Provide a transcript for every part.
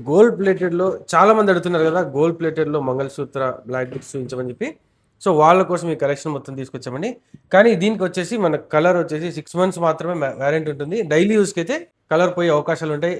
Gold ప్లేటెడ్లో చాలా మంది అడుగుతున్నారు కదా, గోల్డ్ ప్లేటెడ్లో మంగళసూత్ర బ్లాక్ బిట్స్ చూపించమని చెప్పి. సో వాళ్ళ కోసం ఈ కలెక్షన్ మొత్తం తీసుకొచ్చామండి. కానీ దీనికి వచ్చేసి మన కలర్ వచ్చేసి 6 months మాత్రమే వ్యారంటీ ఉంటుంది. డైలీ యూస్కి అయితే కలర్ పోయే అవకాశాలు ఉంటాయి.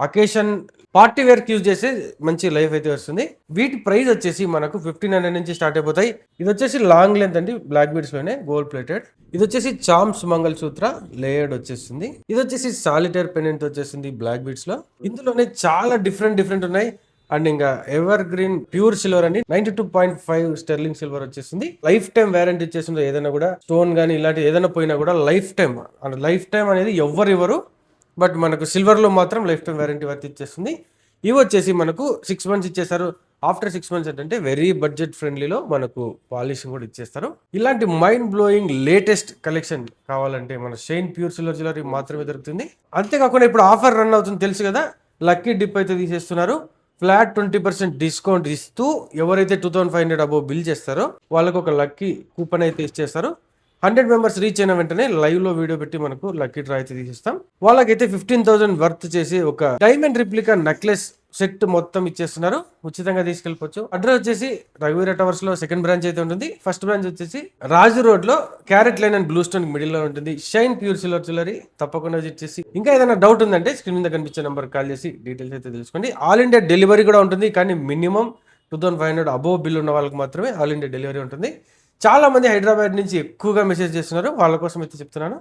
అకేషన్ పార్టీ వేర్కి యూజ్ చేస్తే మంచి లైఫ్ అయితే వస్తుంది. వీటి ప్రైస్ వచ్చేసి మనకు 1500 నుంచి స్టార్ట్ అయిపోతాయి. ఇది వచ్చేసి లాంగ్ లెంత్ అండి, బ్లాక్ బీడ్స్ లోనే గోల్డ్ ప్లేటెడ్. ఇది వచ్చేసి చామ్స్ మంగళసూత్ర లేయర్డ్ వచ్చేస్తుంది. ఇది వచ్చేసి సాలిటైర్ పెండెంట్ వచ్చేసింది బ్లాక్ బీడ్స్ లో. ఇందులోనే చాలా డిఫరెంట్ ఉన్నాయి. అండ్ ఇంకా ఎవర్ గ్రీన్ ప్యూర్ సిల్వర్ అండి, 92.5 స్టెర్లింగ్ సిల్వర్ వచ్చేసింది. లైఫ్ టైం వ్యారంటీ ఇచ్చేసింది. ఏదైనా కూడా స్టోన్ కానీ ఇలాంటి ఏదైనా పోయినా కూడా life time, and life time అనేది ఇవ్వరు, బట్ మనకు సిల్వర్లో మాత్రం లైఫ్ టైం వ్యారంటీ వర్తి ఇచ్చేస్తుంది. ఇవి వచ్చేసి మనకు 6 months ఇచ్చేస్తారు. ఆఫ్టర్ 6 months ఏంటంటే వెరీ బడ్జెట్ ఫ్రెండ్లీలో మనకు పాలిషింగ్ కూడా ఇచ్చేస్తారు. ఇలాంటి మైండ్ బ్లోయింగ్ లేటెస్ట్ కలెక్షన్ కావాలంటే మన షైన్ ప్యూర్ సిల్వర్ జ్యువెలరీ మాత్రమే దొరుకుతుంది. అంతేకాకుండా ఇప్పుడు ఆఫర్ రన్ అవుతుంది తెలుసు కదా, లక్కీ డిప్ అయితే తీసేస్తున్నారు. ఫ్లాట్ 20% డిస్కౌంట్ ఇస్తూ ఎవరైతే 2500 అబోవ్ బిల్ చేస్తారో వాళ్ళకు ఒక లక్కీ కూపన్ అయితే ఇచ్చేస్తారు. 100 members రీచ్ అయిన వెంటనే లైవ్ లో వీడియో పెట్టి మనకు లక్కీ డ్రా అయితే తీసిస్తాం. వాళ్ళకైతే 15,000 వర్త్ చేసి ఒక డైమండ్ రిప్లికా నెక్లెస్ సెట్ మొత్తం ఇచ్చేస్తున్నారు. ఉచితంగా తీసుకెళ్ళిపోవచ్చు. అడ్రస్ వచ్చేసి రఘువీర టవర్స్ లో సెకండ్ బ్రాంచ్ అయితే ఉంటుంది. ఫస్ట్ బ్రాంచ్ వచ్చేసి రాజు రోడ్ లో carrot line and blue stone middle లో ఉంటుంది. షైన్ ప్యూర్ సిల్వర్ జ్యువెలరీ తప్పకుండా వచ్చేసి. ఇంకా ఏదైనా డౌట్ ఉందంటే స్క్రీన్ మీద కనిపించే నెంబర్ కాల్ చేసి డీటెయిల్స్ అయితే తెలుసుకోండి. ఆల్ ఇండియా డెలివరీ కూడా ఉంటుంది, కానీ మినిమం 2500 అబోవ్ బిల్ ఉన్న వాళ్ళకి మాత్రమే ఆల్ ఇండియా డెలివరీ ఉంటుంది. చాలా మంది హైదరాబాద్ నుంచి ఎక్కువగా మెసేజ్ చేస్తున్నారు, వాళ్ళ కోసం అయితే చెప్తున్నాను.